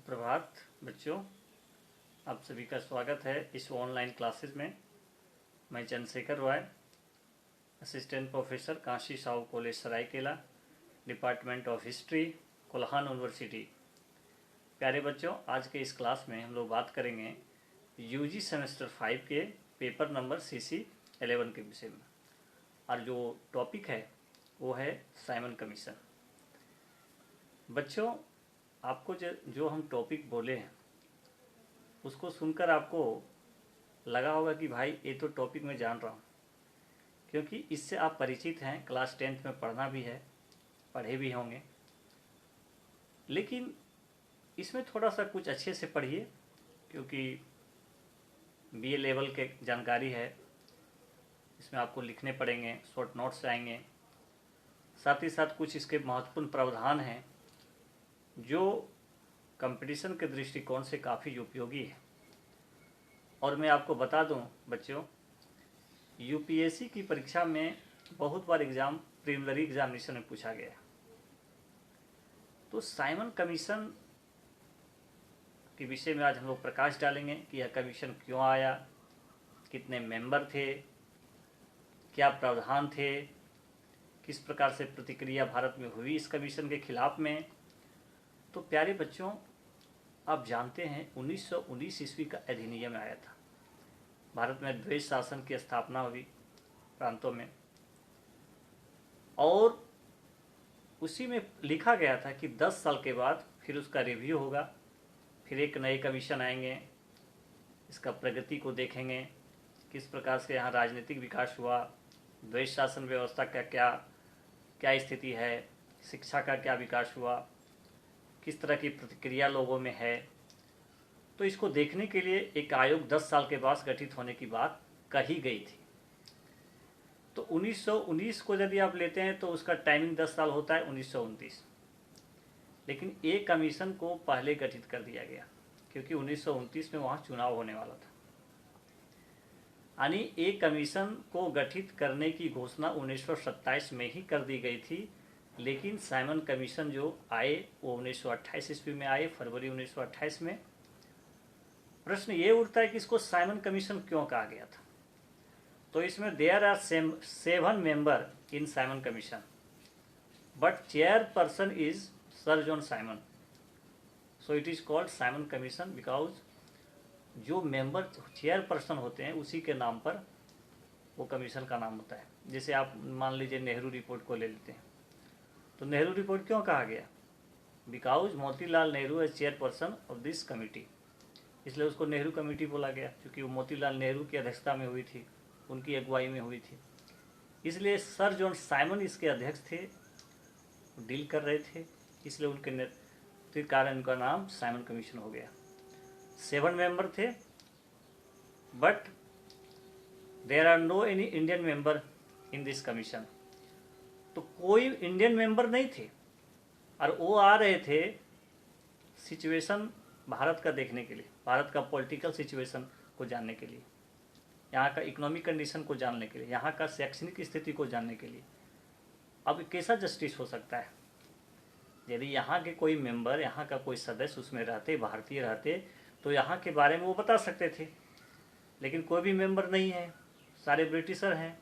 सुप्रभात बच्चों, आप सभी का स्वागत है इस ऑनलाइन क्लासेस में। मैं Chandrashekhar Roy, assistant professor, Kashi Sahu college Saraikela, department of history, Kolhan university. प्यारे बच्चों, आज के इस क्लास में हम लोग बात करेंगे यूजी सेमेस्टर 5 के पेपर नंबर CC 11 के विषय में। और जो टॉपिक है वो है साइमन कमीशन। बच्चों, आपको जो हम टॉपिक बोले हैं उसको सुनकर आपको लगा होगा कि भाई ये तो टॉपिक मैं जान रहा हूँ, क्योंकि इससे आप परिचित हैं, क्लास 10th में पढ़ना भी है, पढ़े भी होंगे। लेकिन इसमें थोड़ा सा कुछ अच्छे से पढ़िए, क्योंकि BA लेवल के जानकारी है। इसमें आपको लिखने पड़ेंगे, शॉर्ट नोट्स आएंगे, साथ ही साथ कुछ इसके महत्वपूर्ण प्रावधान हैं जो कंपटीशन के दृष्टिकोण से काफ़ी उपयोगी है। और मैं आपको बता दूं बच्चों, UPSC की परीक्षा में बहुत बार प्रीलिमिनरी एग्जामिनेशन में पूछा गया। तो साइमन कमीशन के विषय में आज हम लोग प्रकाश डालेंगे कि यह कमीशन क्यों आया, कितने मेंबर थे, क्या प्रावधान थे, किस प्रकार से प्रतिक्रिया भारत में हुई इस कमीशन के खिलाफ में। तो प्यारे बच्चों, आप जानते हैं 1919 ईस्वी का अधिनियम आया था। भारत में द्वैध शासन की स्थापना हुई प्रांतों में, और उसी में लिखा गया था कि 10 साल के बाद फिर उसका रिव्यू होगा, फिर एक नए कमीशन आएंगे, इसका प्रगति को देखेंगे, किस प्रकार से यहाँ राजनीतिक विकास हुआ, द्वैध शासन व्यवस्था का क्या स्थिति है, शिक्षा का क्या विकास हुआ, किस तरह की प्रतिक्रिया लोगों में है। तो इसको देखने के लिए एक आयोग 10 साल के बाद गठित होने की बात कही गई थी। तो 1919 को यदि आप लेते हैं तो उसका टाइमिंग 10 साल होता है 1929। लेकिन एक कमीशन को पहले गठित कर दिया गया, क्योंकि 1929 में वहाँ चुनाव होने वाला था। यानी एक कमीशन को गठित करने की घोषणा 1927 में ही कर दी गई थी। लेकिन साइमन कमीशन जो आए वो 1928 ईस्वी में आए, फरवरी 1928 में। प्रश्न ये उठता है कि इसको साइमन कमीशन क्यों कहा गया था। तो इसमें there are 7 member in Simon commission, but chairperson is sir John Simon, so it is called Simon commission because जो मेंबर चेयरपर्सन होते हैं उसी के नाम पर वो कमीशन का नाम होता है। जैसे आप मान लीजिए नेहरू रिपोर्ट को ले लेते हैं, तो नेहरू रिपोर्ट क्यों कहा गया? Because Motilal Nehru as chairperson of this committee, इसलिए उसको नेहरू कमेटी बोला गया, क्योंकि वो मोतीलाल नेहरू की अध्यक्षता में हुई थी, उनकी अगुवाई में हुई थी। इसलिए सर जॉन साइमन इसके अध्यक्ष थे, डील कर रहे थे, इसलिए उनके नेतृत्व के कारण इनका नाम साइमन कमीशन हो गया। 7 मेंबर थे, but there are no any Indian member in this commission. तो कोई इंडियन मेंबर नहीं थे, और वो आ रहे थे सिचुएशन भारत का देखने के लिए, भारत का पॉलिटिकल सिचुएशन को जानने के लिए, यहाँ का इकोनॉमिक कंडीशन को जानने के लिए, यहाँ का शैक्षणिक स्थिति को जानने के लिए। अब कैसा जस्टिस हो सकता है? यदि यहाँ के कोई मेंबर, यहाँ का कोई सदस्य उसमें रहते, भारतीय रहते, तो यहाँ के बारे में वो बता सकते थे। लेकिन कोई भी मेंबर नहीं है, सारे ब्रिटिशर हैं।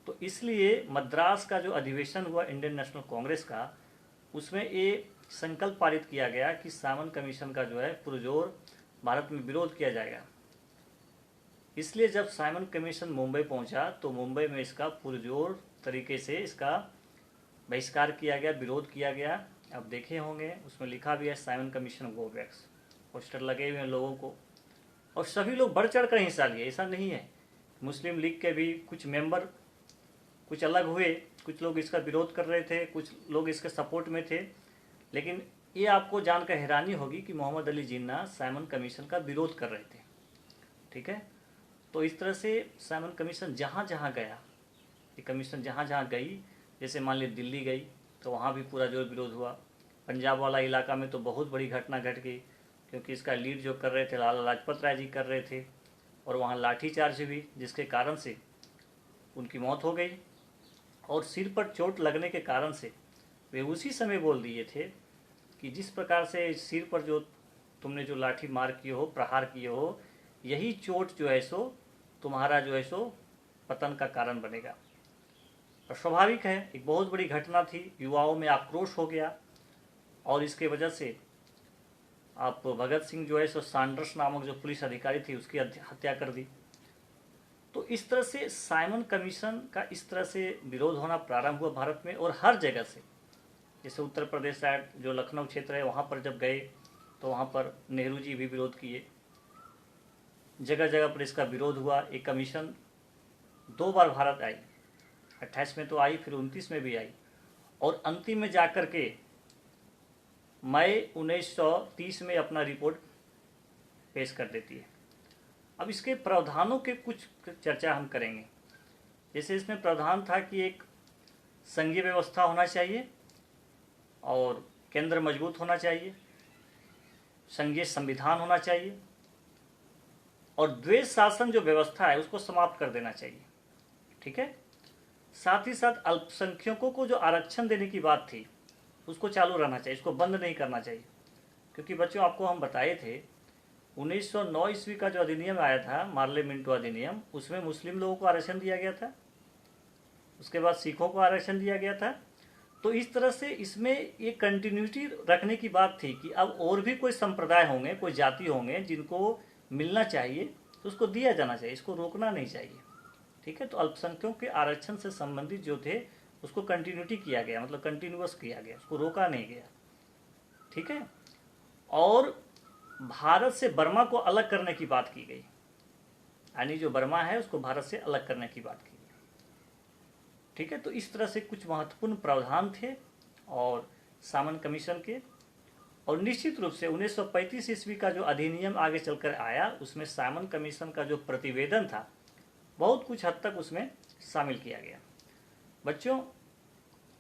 तो इसलिए मद्रास का जो अधिवेशन हुआ इंडियन नेशनल कांग्रेस का, उसमें ये संकल्प पारित किया गया कि साइमन कमीशन का जो है पुरजोर भारत में विरोध किया जाएगा। इसलिए जब साइमन कमीशन मुंबई पहुंचा तो मुंबई में इसका पुरजोर तरीके से इसका बहिष्कार किया गया, विरोध किया गया। आप देखे होंगे उसमें लिखा भी है Simon commission go back, poster लगे हुए हैं लोगों को, और सभी लोग बढ़ चढ़ कर हिस्सा लिए। ऐसा नहीं है, मुस्लिम लीग के भी कुछ मेंबर कुछ अलग हुए, कुछ लोग इसका विरोध कर रहे थे, कुछ लोग इसके सपोर्ट में थे। लेकिन ये आपको जानकर हैरानी होगी कि मोहम्मद अली जिन्ना साइमन कमीशन का विरोध कर रहे थे। ठीक है, तो इस तरह से साइमन कमीशन जहाँ जहाँ गया, ये कमीशन जहाँ जहाँ गई, जैसे मान ली दिल्ली गई तो वहाँ भी पूरा जोर विरोध हुआ। पंजाब वाला इलाका में तो बहुत बड़ी घटना घट गई, क्योंकि इसका लीड जो कर रहे थे लाला लाजपत राय जी कर रहे थे, और वहाँ लाठीचार्ज हुई, जिसके कारण से उनकी मौत हो गई। और सिर पर चोट लगने के कारण से वे उसी समय बोल दिए थे कि जिस प्रकार से सिर पर जो तुमने जो लाठी मार किए हो, प्रहार किए हो, यही चोट जो है सो तुम्हारा जो है सो पतन का कारण बनेगा। और स्वाभाविक है, एक बहुत बड़ी घटना थी, युवाओं में आक्रोश हो गया और इसके वजह से आप भगत सिंह जो है सो सैंडर्स नामक जो पुलिस अधिकारी थी उसकी हत्या कर दी। तो इस तरह से साइमन कमीशन का इस तरह से विरोध होना प्रारंभ हुआ भारत में, और हर जगह से, जैसे उत्तर प्रदेश साइड जो लखनऊ क्षेत्र है वहाँ पर जब गए तो वहाँ पर नेहरू जी भी विरोध किए, जगह जगह पर इसका विरोध हुआ। एक कमीशन 2 बार भारत आई, 28 में तो आई, फिर 29 में भी आई, और अंतिम में जाकर के मई 1930 में अपना रिपोर्ट पेश कर देती है। अब इसके प्रावधानों के कुछ चर्चा हम करेंगे। जैसे इसमें प्रावधान था कि एक संघीय व्यवस्था होना चाहिए और केंद्र मजबूत होना चाहिए, संघीय संविधान होना चाहिए, और द्वैध शासन जो व्यवस्था है उसको समाप्त कर देना चाहिए। ठीक है, साथ ही साथ अल्पसंख्यकों को जो आरक्षण देने की बात थी उसको चालू रहना चाहिए, इसको बंद नहीं करना चाहिए। क्योंकि बच्चों आपको हम बताए थे 1909 ईस्वी का जो अधिनियम आया था, मार्ले मिंटो अधिनियम, उसमें मुस्लिम लोगों को आरक्षण दिया गया था, उसके बाद सिखों को आरक्षण दिया गया था। तो इस तरह से इसमें ये कंटिन्यूटी रखने की बात थी कि अब और भी कोई संप्रदाय होंगे, कोई जाति होंगे जिनको मिलना चाहिए तो उसको दिया जाना चाहिए, इसको रोकना नहीं चाहिए। ठीक है, तो अल्पसंख्यकों के आरक्षण से संबंधित जो थे उसको कंटिन्यूटी किया गया, मतलब कंटिन्यूअस किया गया, उसको रोका नहीं गया। ठीक है, और भारत से बर्मा को अलग करने की बात की गई, यानी जो बर्मा है उसको भारत से अलग करने की बात की गई। ठीक है, तो इस तरह से कुछ महत्वपूर्ण प्रावधान थे और सामन कमीशन के। और निश्चित रूप से 1935 ईस्वी का जो अधिनियम आगे चलकर आया उसमें सामन कमीशन का जो प्रतिवेदन था बहुत कुछ हद तक उसमें शामिल किया गया। बच्चों,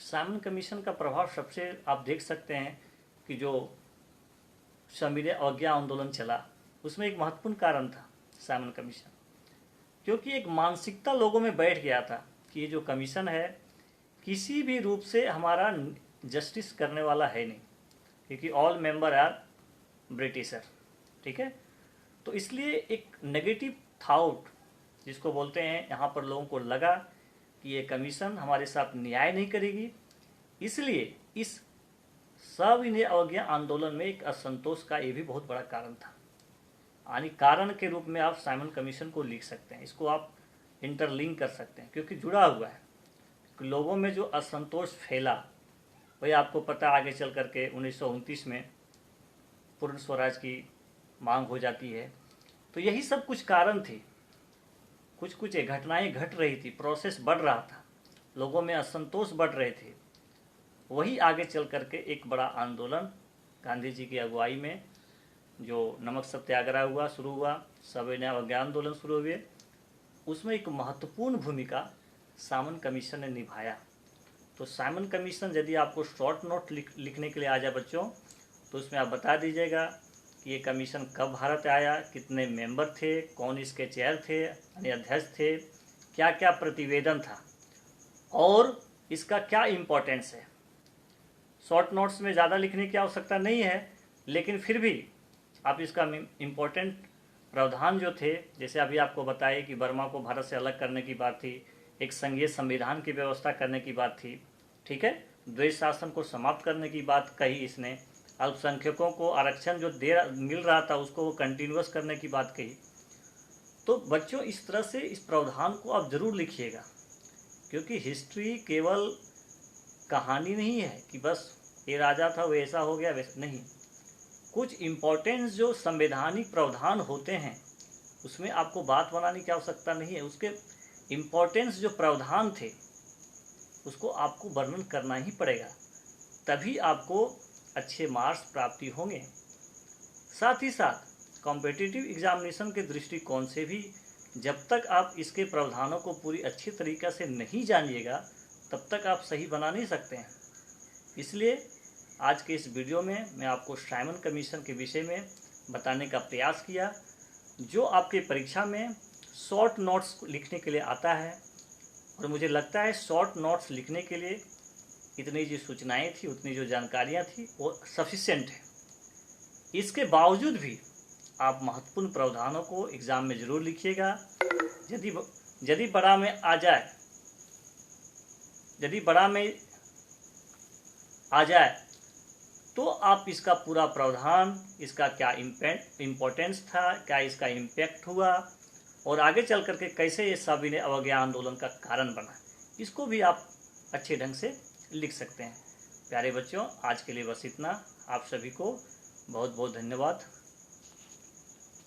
सामन कमीशन का प्रभाव सबसे आप देख सकते हैं कि जो सविनय अवज्ञा आंदोलन चला उसमें एक महत्वपूर्ण कारण था सामन कमीशन, क्योंकि एक मानसिकता लोगों में बैठ गया था कि ये जो कमीशन है किसी भी रूप से हमारा जस्टिस करने वाला है नहीं, क्योंकि ऑल मेंबर आर ब्रिटिशर। ठीक है, तो इसलिए एक नेगेटिव थाउट जिसको बोलते हैं, यहाँ पर लोगों को लगा कि ये कमीशन हमारे साथ न्याय नहीं करेगी, इसलिए इस सविनय अवज्ञा आंदोलन में एक असंतोष का ये भी बहुत बड़ा कारण था। यानी कारण के रूप में आप साइमन कमीशन को लिख सकते हैं, इसको आप इंटरलिंक कर सकते हैं क्योंकि जुड़ा हुआ है। लोगों में जो असंतोष फैला वही आपको पता, आगे चल करके 1929 में पूर्ण स्वराज की मांग हो जाती है। तो यही सब कुछ कारण थे, कुछ कुछ घटनाएं घट रही थी, प्रोसेस बढ़ रहा था, लोगों में असंतोष बढ़ रहे थे। वही आगे चल करके एक बड़ा आंदोलन गांधी जी की अगुवाई में जो नमक सत्याग्रह हुआ, शुरू हुआ, सविनय अवज्ञा आंदोलन शुरू हुए, उसमें एक महत्वपूर्ण भूमिका सामन कमीशन ने निभाया। तो साइमन कमीशन यदि आपको शॉर्ट नोट लिखने के लिए आ जाए बच्चों, तो उसमें आप बता दीजिएगा कि ये कमीशन कब भारत आया, कितने मेंबर थे, कौन इसके चेयर थे यानी अध्यक्ष थे, क्या क्या प्रतिवेदन था और इसका क्या इम्पोर्टेंस है। शॉर्ट नोट्स में ज़्यादा लिखने की आवश्यकता नहीं है, लेकिन फिर भी आप इसका इम्पोर्टेंट प्रावधान जो थे, जैसे अभी आपको बताए कि बर्मा को भारत से अलग करने की बात थी, एक संघीय संविधान की व्यवस्था करने की बात थी। ठीक है, द्वैध शासन को समाप्त करने की बात कही इसने, अल्पसंख्यकों को आरक्षण जो मिल रहा था उसको कंटिन्यूअस करने की बात कही। तो बच्चों, इस तरह से इस प्रावधान को आप जरूर लिखिएगा, क्योंकि हिस्ट्री केवल कहानी नहीं है कि बस ये राजा था वो ऐसा हो गया वैसा नहीं। कुछ इम्पोर्टेंस जो संवैधानिक प्रावधान होते हैं उसमें आपको बात बनाने की आवश्यकता नहीं है, उसके इम्पोर्टेंस जो प्रावधान थे उसको आपको वर्णन करना ही पड़ेगा, तभी आपको अच्छे मार्क्स प्राप्ति होंगे। साथ ही साथ कॉम्पिटिटिव एग्जामिनेशन के दृष्टिकोण से भी जब तक आप इसके प्रावधानों को पूरी अच्छी तरीक़ा से नहीं जानिएगा तब तक आप सही बना नहीं सकते हैं। इसलिए आज के इस वीडियो में मैं आपको साइमन कमीशन के विषय में बताने का प्रयास किया, जो आपके परीक्षा में शॉर्ट नोट्स लिखने के लिए आता है। और मुझे लगता है शॉर्ट नोट्स लिखने के लिए इतनी जो सूचनाएं थी, उतनी जो जानकारियां थी वो सफिशिएंट है। इसके बावजूद भी आप महत्वपूर्ण प्रावधानों को एग्जाम में जरूर लिखिएगा। यदि बड़ा में आ जाए, यदि बड़ा में आ जाए तो आप इसका पूरा प्रावधान, इसका क्या इम्पोर्टेंस था, क्या इसका इम्पैक्ट हुआ और आगे चल करके कैसे ये सविनय अवज्ञा आंदोलन का कारण बना, इसको भी आप अच्छे ढंग से लिख सकते हैं। प्यारे बच्चों, आज के लिए बस इतना। आप सभी को बहुत बहुत धन्यवाद।